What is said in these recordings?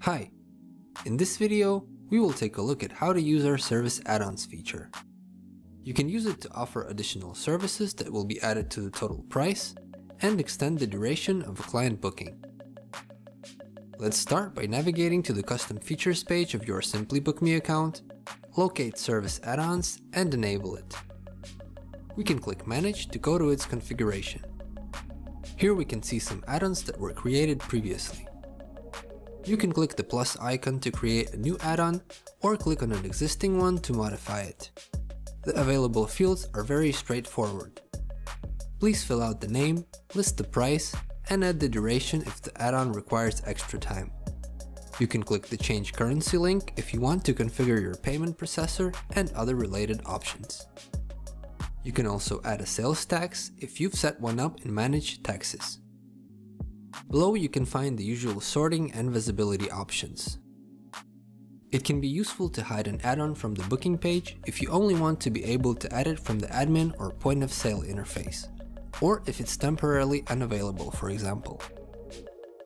Hi! In this video, we will take a look at how to use our Service Add-ons feature. You can use it to offer additional services that will be added to the total price and extend the duration of a client booking. Let's start by navigating to the custom features page of your SimplyBook.me account, locate Service Add-ons and enable it. We can click Manage to go to its configuration. Here we can see some add-ons that were created previously. You can click the plus icon to create a new add-on or click on an existing one to modify it. The available fields are very straightforward. Please fill out the name, list the price, and add the duration if the add-on requires extra time. You can click the Change Currency link if you want to configure your payment processor and other related options. You can also add a sales tax if you've set one up and manage taxes. Below you can find the usual sorting and visibility options. It can be useful to hide an add-on from the booking page if you only want to be able to add it from the admin or point of sale interface, or if it's temporarily unavailable, for example.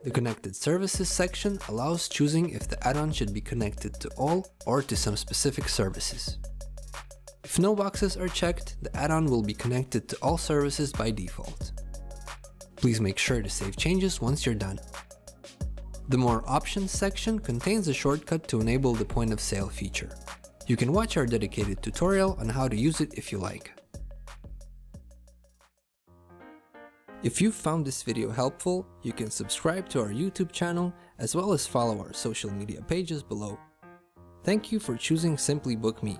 The Connected Services section allows choosing if the add-on should be connected to all or to some specific services. If no boxes are checked, the add-on will be connected to all services by default. Please make sure to save changes once you're done. The More Options section contains a shortcut to enable the point of sale feature. You can watch our dedicated tutorial on how to use it if you like. If you've found this video helpful, you can subscribe to our YouTube channel as well as follow our social media pages below. Thank you for choosing SimplyBook.me.